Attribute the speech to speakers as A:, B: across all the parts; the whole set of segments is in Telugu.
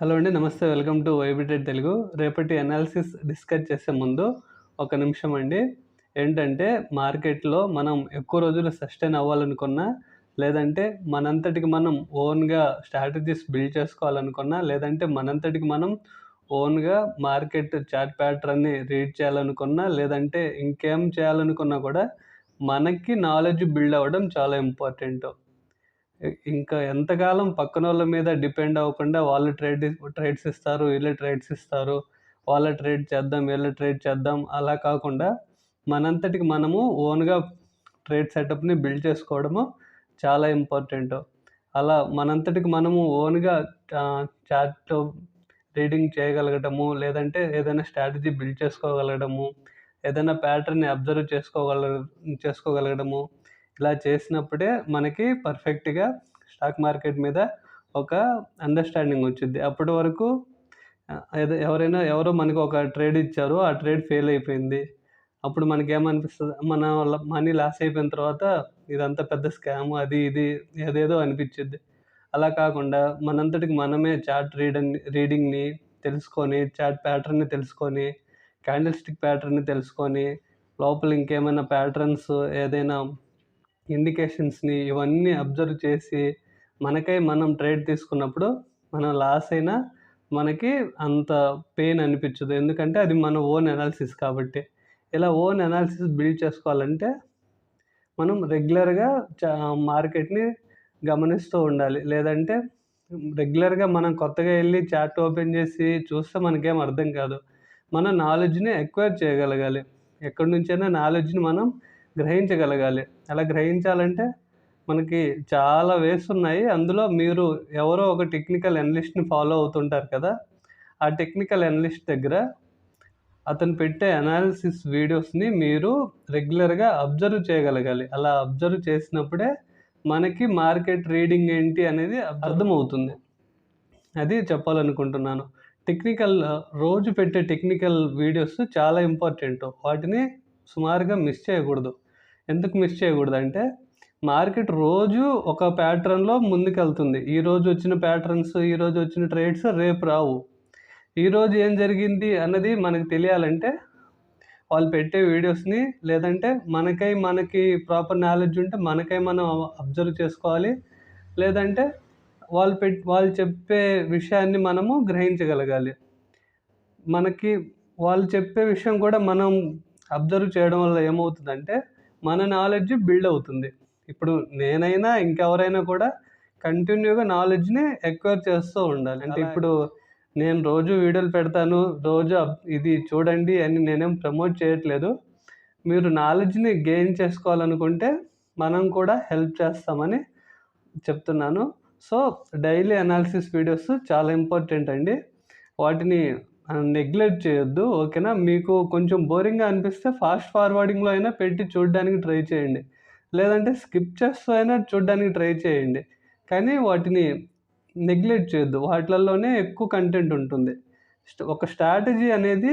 A: హలో అండి. నమస్తే. వెల్కమ్ టు వైబిటెడ్ తెలుగు. రేపటి అనాలిసిస్ డిస్కస్ చేసే ముందు ఒక నిమిషం అండి. ఏంటంటే మార్కెట్‌లో మనం ఎక్కువ రోజులు సస్టైన్ అవ్వాలనుకున్నా, లేదంటే మనంతటికి మనం ఓన్‌గా స్ట్రాటజీస్ బిల్డ్ చేసుకోవాలనుకున్నా, లేదంటే మనంతటికి మనం ఓన్‌గా మార్కెట్ చార్ట్ ప్యాటర్న్‌ని రీడ్ చేయాలనుకున్నా, లేదంటే ఇంకేం చేయాలనుకున్నా కూడా మనకి నాలెడ్జ్ బిల్డ్ అవ్వడం చాలా ఇంపార్టెంటు. ఇంకా ఎంతకాలం పక్కనోళ్ళ మీద డిపెండ్ అవ్వకుండా వాళ్ళు ట్రేడ్స్ ఇస్తారు, వీళ్ళు ట్రేడ్స్ ఇస్తారు. వాళ్ళ ట్రేడ్ చేద్దాం, వీళ్ళ ట్రేడ్ చేద్దాం అలా కాకుండా మనంతటికి మనము ఓన్‌గా ట్రేడ్ సెటప్‌ని బిల్డ్ చేసుకోవడము చాలా ఇంపార్టెంటు. అలా మనంతటికి మనము ఓన్‌గా చార్ట్ రీడింగ్ చేయగలగటము, లేదంటే ఏదైనా స్ట్రాటజీ బిల్డ్ చేసుకోగలగడము, ఏదైనా ప్యాటర్న్‌ని అబ్జర్వ్ చేసుకోగలగడము. ఇలా చేసినప్పుడే మనకి పర్ఫెక్ట్‌గా స్టాక్ మార్కెట్ మీద ఒక అండర్‌స్టాండింగ్ వచ్చిద్ది. అప్పటి వరకు ఎవరో మనకు ఒక ట్రేడ్ ఇచ్చారు. ఆ ట్రేడ్ ఫెయిల్ అయిపోయింది. అప్పుడు మనకేమనిపిస్తది, మన మనీ లాస్ అయిపోయిన తర్వాత ఇదంతా పెద్ద స్కామ్ అది ఇది ఏదేదో అనిపిచ్చిద్ది. అలా కాకుండా మనంతటికి మనమే చార్ట్ రీడింగ్‌ని తెలుసుకొని, చార్ట్ ప్యాటర్న్‌ని తెలుసుకొని, క్యాండిల్ స్టిక్ ప్యాటర్న్‌ని తెలుసుకొని, లోపల ఇంకేమైనా ప్యాటర్న్స్ ఏదైనా ఇండికేషన్స్‌ని ఇవన్నీ అబ్జర్వ్ చేసి, మనకై మనం ట్రేడ్ తీసుకున్నప్పుడు మనం లాస్ అయినా మనకి అంత పెయిన్ అనిపిచ్చదు. ఎందుకంటే అది మన ఓన్ అనాలిసిస్ కాబట్టి. ఇలా ఓన్ అనాలిసిస్ బిల్డ్ చేసుకోవాలంటే మనం రెగ్యులర్‌గా మార్కెట్‌ని గమనిస్తూ ఉండాలి. లేదంటే రెగ్యులర్‌గా మనం కొత్తగా ఎళ్లి చార్ట్ ఓపెన్ చేసి చూస్తే మనకేం అర్థం కాదు. మన నాలెడ్జ్‌ని ఎక్వైర్ చేయగలగాలి. ఎక్కడి నుంచైనా నాలెడ్జ్‌ని మనం గ్రహించగలగాలి. అలా గ్రహించాలంటే మనకి చాలా వేస్ ఉన్నాయి. అందులో మీరు ఎవరో ఒక టెక్నికల్ అనలిస్ట్‌ని ఫాలో అవుతుంటారు కదా! ఆ టెక్నికల్ అనలిస్ట్ దగ్గర అతను పెట్టే అనాలిసిస్ వీడియోస్‌ని మీరు రెగ్యులర్‌గా అబ్జర్వ్ చేయగలగాలి. అలా అబ్జర్వ్ చేసినప్పుడే మనకి మార్కెట్ రీడింగ్ ఏంటి అనేది అర్థమవుతుంది. అది చెప్పాలనుకుంటున్నాను. రోజు పెట్టే టెక్నికల్ వీడియోస్ చాలా ఇంపార్టెంటు. వాటిని సుమారుగా మిస్ చేయకూడదు. ఎందుకు మిస్ చేయకూడదంటే, మార్కెట్ రోజు ఒక ప్యాటర్న్‌లో ముందుకెళ్తుంది. ఈరోజు వచ్చిన ప్యాటర్న్స్, ఈరోజు వచ్చిన ట్రేడ్స్ రేపు రావు. ఈరోజు ఏం జరిగింది అన్నది మనకు తెలియాలంటే, వాళ్ళు పెట్టే వీడియోస్‌ని లేదంటే మనకి ప్రాపర్ నాలెడ్జ్ ఉంటే మనకై మనం అబ్జర్వ్ చేసుకోవాలి. లేదంటే వాళ్ళు చెప్పే విషయాన్ని మనము గ్రహించగలగాలి. మనకి వాళ్ళు చెప్పే విషయం కూడా మనం అబ్జర్వ్ చేయడం వల్ల ఏమవుతుందంటే, మన నాలెడ్జ్ బిల్డ్ అవుతుంది. ఇప్పుడు నేనైనా, ఇంకెవరైనా కూడా కంటిన్యూగా నాలెడ్జ్‌ని ఎక్వైర్ చేస్తూ ఉండాలి. అంటే ఇప్పుడు నేను రోజు వీడియోలు పెడతాను, రోజు ఇది చూడండి అని నేనేం ప్రమోట్ చేయట్లేదు. మీరు నాలెడ్జ్‌ని గెయిన్ చేసుకోవాలనుకుంటే, మనం కూడా హెల్ప్ చేస్తామని చెప్తున్నాను. సో, డైలీ అనాలిసిస్ వీడియోస్ చాలా ఇంపార్టెంట్ అండి. వాటిని నెగ్లెక్ట్ చేయొద్దు. ఓకేనా? మీకు కొంచెం బోరింగ్‌గా అనిపిస్తే ఫాస్ట్ ఫార్వర్డింగ్‌లో అయినా పెట్టి చూడడానికి ట్రై చేయండి. లేదంటే స్కిప్ చేస్తూ అయినా చూడడానికి ట్రై చేయండి. కానీ వాటిని నెగ్లెక్ట్ చేయొద్దు. వాటిలల్లోనే ఎక్కువ కంటెంట్ ఉంటుంది. ఒక స్ట్రాటజీ అనేది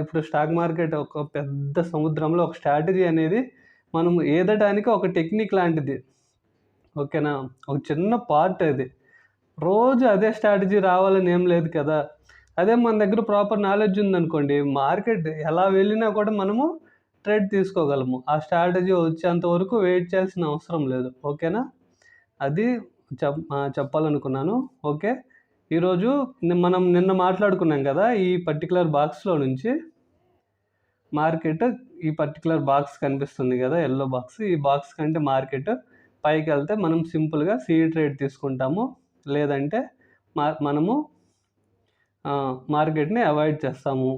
A: ఇప్పుడు స్టాక్ మార్కెట్ ఒక పెద్ద సముద్రంలో ఒక స్ట్రాటజీ అనేది మనం ఈదటానికి ఒక టెక్నిక్ లాంటిది. ఓకేనా? ఒక చిన్న పార్ట్ అది. రోజు అదే స్ట్రాటజీ రావాలని ఏం లేదు కదా! అదే మన దగ్గర ప్రాపర్ నాలెడ్జ్ ఉందనుకోండి, మార్కెట్ ఎలా వెళ్ళినా కూడా మనము ట్రేడ్ తీసుకోగలము. ఆ స్ట్రాటజీ వచ్చేంత వరకు వెయిట్ చేయాల్సిన అవసరం లేదు. ఓకేనా? అది చెప్పాలనుకున్నాను. ఓకే. ఈరోజు మనం నిన్న మాట్లాడుకున్నాం కదా! ఈ పర్టిక్యులర్ బాక్స్‌లో నుంచి మార్కెట్ ఈ పర్టిక్యులర్ బాక్స్ కనిపిస్తుంది గదా! Yellow box. ఈ బాక్స్ కంటే మార్కెట్ పైకెళ్తే మనం సింపుల్‌గా ట్రేడ్ తీసుకుంటాము. లేదంటే మనము మార్కెట్‌ని అవాయిడ్ చేస్తాము.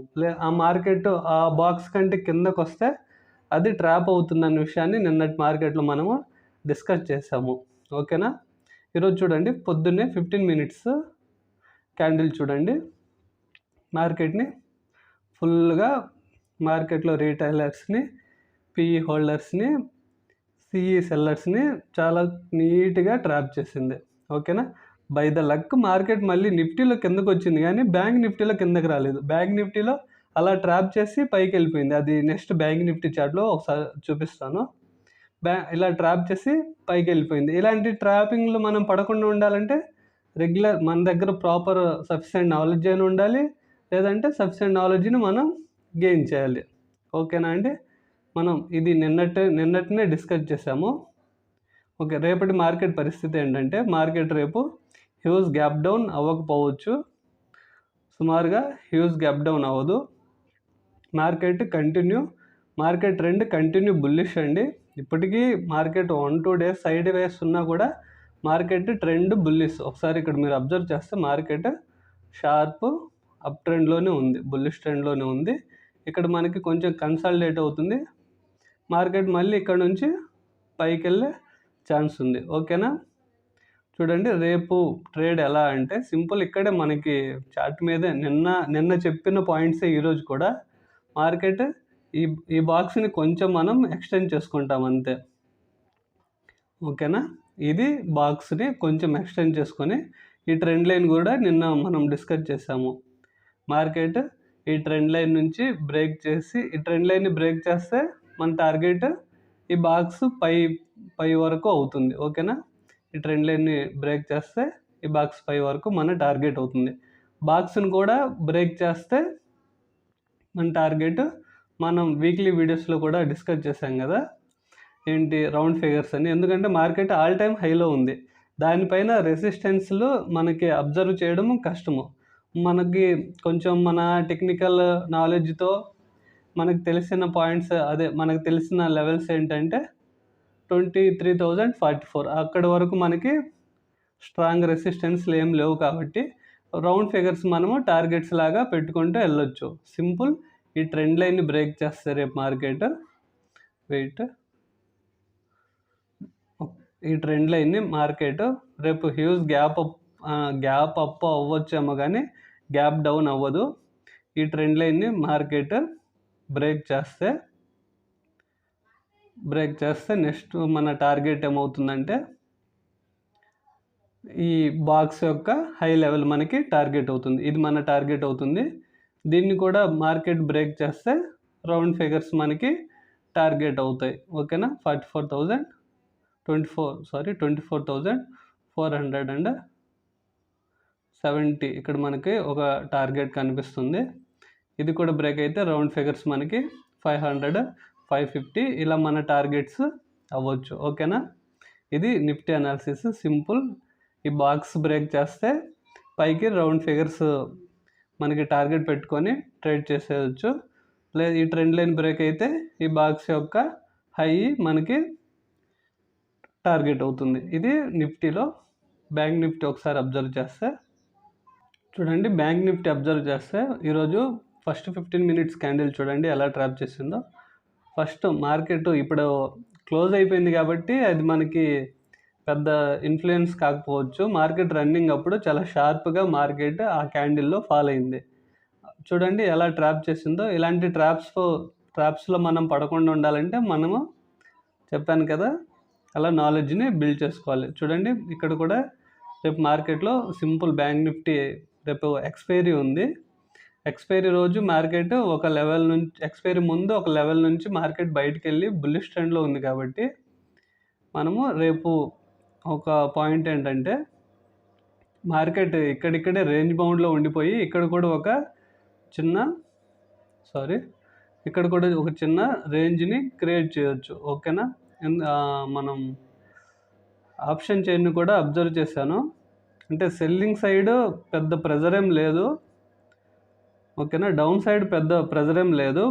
A: ఆ బాక్స్ కంటే కిందకొస్తే అది ట్రాప్ అవుతుందన్న విషయాన్ని నిన్నటి మార్కెట్‌లో మనము డిస్కస్ చేసాము. ఓకేనా? ఈరోజు చూడండి, పొద్దున్నే 15 మినిట్స్ క్యాండిల్ చూడండి. మార్కెట్‌ని ఫుల్‌గా మార్కెట్‌లో రిటైలర్స్‌ని, పీఈ హోల్డర్స్‌ని, సీఈ సెల్లర్స్‌ని చాలా నీట్‌గా ట్రాప్ చేసింది. ఓకేనా? బై ద లక్ మార్కెట్ మళ్ళీ నిఫ్టీలో కిందకొచ్చింది గానీ, బ్యాంక్ నిఫ్టీలో కిందకి రాలేదు. బ్యాంక్ నిఫ్టీలో అలా ట్రాప్ చేసి పైకెళ్ళిపోయింది. అది నెక్స్ట్ బ్యాంక్ నిఫ్టీ చార్ట్‌లో ఒకసారి చూపిస్తాను. ఇలా ట్రాప్ చేసి పైకెళ్ళిపోయింది. ఇలాంటి ట్రాపింగ్‌లో మనం పడకుండా ఉండాలంటే మన దగ్గర ప్రాపర్ సఫిషియెంట్ నాలెడ్జ్ అయినా ఉండాలి, లేదంటే సఫిషియెంట్ నాలెడ్జ్ని మనం గెయిన్ చేయాలి. ఓకేనా అండి? మనం ఇది నిన్నటినే డిస్కస్ చేసాము. ఓకే, రేపటి మార్కెట్ పరిస్థితి ఏంటంటే, మార్కెట్ రేపు హ్యూజ్ గ్యాప్ డౌన్ అవ్వకపోవచ్చు, సుమారుగా హ్యూజ్ గ్యాప్ డౌన్ అవ్వదు. మార్కెట్ ట్రెండ్ కంటిన్యూ బుల్లిష్ అండి. ఇప్పటికీ మార్కెట్ 1-2 డేస్ సైడ్ వేస్ ఉన్నా కూడా మార్కెట్ ట్రెండ్ బుల్లిష్. ఒకసారి ఇక్కడ మీరు అబ్జర్వ్ చేస్తే మార్కెట్ షార్ప్ అప్ ట్రెండ్లోనే ఉంది, బుల్లిష్ ట్రెండ్లోనే ఉంది. ఇక్కడ మనకి కొంచెం కన్సాలిడేట్ అవుతుంది. మార్కెట్ మళ్ళీ ఇక్కడ నుంచి పైకి వెళ్ళే ఛాన్స్ ఉంది. ఓకేనా? చూడండి, రేపు ట్రేడ్ ఎలా అంటే సింపుల్, ఇక్కడే మనకి చార్ట్ మీదే నిన్న చెప్పిన పాయింట్సే ఈరోజు కూడా. మార్కెట్ ఈ బాక్స్ని కొంచెం మనం ఎక్స్టెండ్ చేసుకుంటాం అంతే. ఓకేనా? ఇది బాక్స్ని కొంచెం ఎక్స్టెండ్ చేసుకొని ఈ ట్రెండ్ లైన్ కూడా నిన్న మనం డిస్కస్ చేసాము. మార్కెట్ ఈ ట్రెండ్ లైన్ నుంచి బ్రేక్ చేసి, ఈ ట్రెండ్ లైన్ని బ్రేక్ చేస్తే మన టార్గెట్ ఈ బాక్స్ పై వరకు అవుతుంది. ఓకేనా? ఈ ట్రెండ్ లైన్ని బ్రేక్ చేస్తే ఈ బాక్స్ పై వరకు మన టార్గెట్ అవుతుంది. బాక్స్ని కూడా బ్రేక్ చేస్తే మన టార్గెట్, మనం వీక్లీ వీడియోస్లో కూడా డిస్కస్ చేసాం కదా ఏంటి, రౌండ్ ఫిగర్స్ అని. ఎందుకంటే మార్కెట్ ఆల్ టైమ్ హైలో ఉంది, దానిపైన రెసిస్టెన్స్లు మనకి అబ్జర్వ్ చేయడం కష్టము. మనకి కొంచెం మన టెక్నికల్ నాలెడ్జ్తో మనకు తెలిసిన పాయింట్స్, మనకు తెలిసిన లెవెల్స్ ఏంటంటే 23,044, అక్కడి వరకు మనకి స్ట్రాంగ్ రెసిస్టెన్స్లు ఏం లేవు. కాబట్టి రౌండ్ ఫిగర్స్ మనము టార్గెట్స్ లాగా పెట్టుకుంటూ వెళ్ళొచ్చు. సింపుల్, ఈ ట్రెండ్ లైన్ని బ్రేక్ చేస్తే రేపు మార్కెట్ ఈ ట్రెండ్ లైన్ని మార్కెట్ రేపు హ్యూజ్ గ్యాప్ అప్ అవ్వచ్చేమో కానీ గ్యాప్ డౌన్ అవ్వదు. ఈ ట్రెండ్ లైన్ని మార్కెట్ బ్రేక్ చేస్తే నెక్స్ట్ మన టార్గెట్ ఏమవుతుందంటే ఈ బాక్స్ యొక్క హై లెవెల్ మనకి టార్గెట్ అవుతుంది. ఇది మన టార్గెట్ అవుతుంది. దీన్ని కూడా మార్కెట్ బ్రేక్ చేస్తే రౌండ్ ఫిగర్స్ మనకి టార్గెట్ అవుతాయి. ఓకేనా? 24,470 ఇక్కడ మనకి ఒక టార్గెట్ కనిపిస్తుంది. ఇది కూడా బ్రేక్ అయితే రౌండ్ ఫిగర్స్ మనకి 500, 550 ఇలా మన టార్గెట్స్ అవ్వచ్చు. ఓకేనా? ఇది నిఫ్టీ అనాలిసిస్ సింపుల్. ఈ బాక్స్ బ్రేక్ చేస్తే పైకి రౌండ్ ఫిగర్స్ మనకి టార్గెట్ పెట్టుకొని ట్రేడ్ చేసేయచ్చు. లేదు, ఈ ట్రెండ్ లైన్ బ్రేక్ అయితే ఈ బాక్స్ యొక్క హై మనకి టార్గెట్ అవుతుంది. ఇది నిఫ్టీలో. బ్యాంక్ నిఫ్టీ ఒకసారి అబ్జర్వ్ చేస్తే చూడండి, బ్యాంక్ నిఫ్టీ అబ్జర్వ్ చేస్తే ఈరోజు ఫస్ట్ 15 మినిట్స్ క్యాండిల్ చూడండి ఎలా ట్రాప్ చేసిందో. ఫస్ట్ మార్కెట్ ఇప్పుడు క్లోజ్ అయిపోయింది కాబట్టి అది మనకి పెద్ద ఇన్ఫ్లుయెన్స్ కాకపోవచ్చు. మార్కెట్ రన్నింగ్ అప్పుడు చాలా షార్ప్గా మార్కెట్ ఆ క్యాండిల్లో ఫాల్ అయింది. చూడండి ఎలా ట్రాప్ చేసిందో. ఇలాంటి ట్రాప్స్లో మనం పడకుండా ఉండాలంటే మనము చెప్పాను కదా అలా నాలెడ్జ్ని బిల్డ్ చేసుకోవాలి. చూడండి, ఇక్కడ కూడా రేపు మార్కెట్లో సింపుల్ బ్యాంక్ నిఫ్టీ రేపు ఎక్స్పైరీ ఉంది. ఎక్స్పైరీ రోజు మార్కెట్ ఒక లెవెల్ నుంచి, ఎక్స్పైరీ ముందు ఒక లెవెల్ నుంచి మార్కెట్ బయటికి వెళ్ళి బుల్లిష్ ట్రెండ్లో ఉంది. కాబట్టి మనము రేపు ఒక పాయింట్ ఏంటంటే మార్కెట్ ఇక్కడిక్కడే రేంజ్ బౌండ్లో ఉండిపోయి ఇక్కడ కూడా ఒక చిన్న రేంజ్ని క్రియేట్ చేయొచ్చు. ఓకేనా? మనం ఆప్షన్ చైన్ని కూడా అబ్జర్వ్ చేశాను. అంటే సెల్లింగ్ సైడ్ పెద్ద ప్రెజర్ ఏం లేదు. ఓకేనా? డౌన్ సైడ్ పెద్ద ప్రెజర్ ఏం లేదు.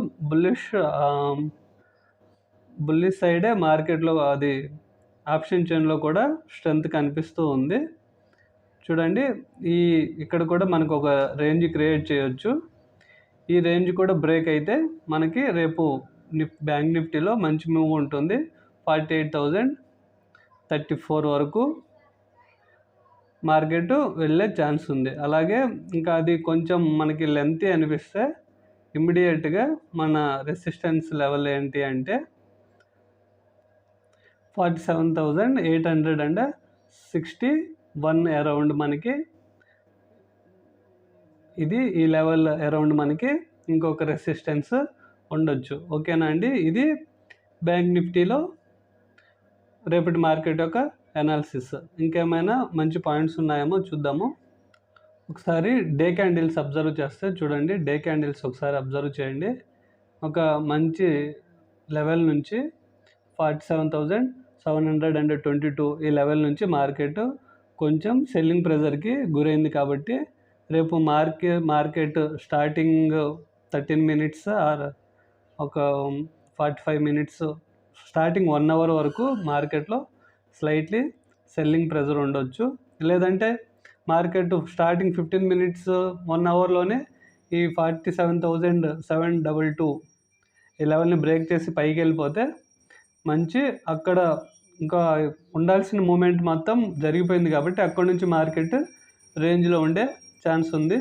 A: బుల్లిష్ సైడే మార్కెట్లో అది ఆప్షన్ చైన్లో కూడా స్ట్రెంత్ కనిపిస్తూ ఉంది. చూడండి, ఇక్కడ కూడా మనకు ఒక రేంజ్ క్రియేట్ చేయొచ్చు. ఈ రేంజ్ కూడా బ్రేక్ అయితే మనకి రేపు బ్యాంక్ నిఫ్టీలో మంచి మూవ్ ఉంటుంది. 48,034 వరకు మార్కెట్ వెళ్ళే ఛాన్స్ ఉంది. అలాగే ఇంకా అది కొంచెం మనకి లెంతీ అనిపిస్తే ఇమ్మీడియట్గా మన రెసిస్టెన్స్ లెవెల్ ఏంటి అంటే 47,861 అరౌండ్ మనకి ఈ లెవెల్ అరౌండ్ మనకి ఇంకొక రెసిస్టెన్స్ ఉండొచ్చు. ఓకేనా అండి? ఇది బ్యాంక్ నిఫ్టీలో రేపటి మార్కెట్ యొక్క అనాలిసిస్. ఇంకేమైనా మంచి పాయింట్స్ ఉన్నాయేమో చూద్దాము. ఒకసారి డే క్యాండిల్స్ అబ్జర్వ్ చేస్తే చూడండి, డే క్యాండిల్స్ ఒకసారి అబ్జర్వ్ చేయండి. ఒక మంచి లెవెల్ నుంచి 47,722 ఈ లెవెల్ నుంచి మార్కెట్ కొంచెం సెల్లింగ్ ప్రెజర్కి గురైంది. కాబట్టి రేపు మార్కెట్ స్టార్టింగ్ 13 మినిట్స్ ఆర్ ఒక 45 మినిట్స్ స్టార్టింగ్ 1 అవర్ వరకు మార్కెట్లో స్లైట్లీ సెల్లింగ్ ప్రెజర్ ఉండొచ్చు. లేదంటే మార్కెట్ స్టార్టింగ్ 15 మినిట్స్ 1 అవర్లోనే ఈ 47,722 ఈ లెవెల్ని బ్రేక్ చేసి పైకి వెళ్ళిపోతే మంచి అక్కడ ఇంకా ఉండాల్సిన మూమెంట్ మొత్తం జరిగిపోయింది. కాబట్టి అక్కడ నుంచి మార్కెట్ రేంజ్లో ఉండే ఛాన్స్ ఉంది.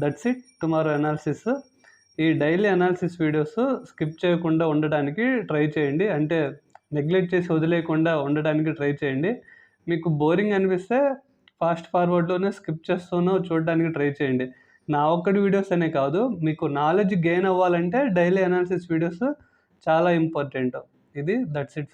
A: That's it tomorrow analysis. ఈ డైలీ అనాలిసిస్ వీడియోస్ స్కిప్ చేయకుండా ఉండడానికి ట్రై చేయండి, అంటే నెగ్లెక్ట్ చేసి వదిలేయకుండా ఉండడానికి ట్రై చేయండి. మీకు బోరింగ్ అనిపిస్తే ఫాస్ట్ ఫార్వర్డ్లోనే స్కిప్ చేస్తూనో చూడడానికి ట్రై చేయండి. నా ఒక్కటి వీడియోస్ అనే కాదు, మీకు నాలెడ్జ్ గెయిన్ అవ్వాలంటే డైలీ అనాలిసిస్ వీడియోస్ చాలా ఇంపార్టెంట్. That's it.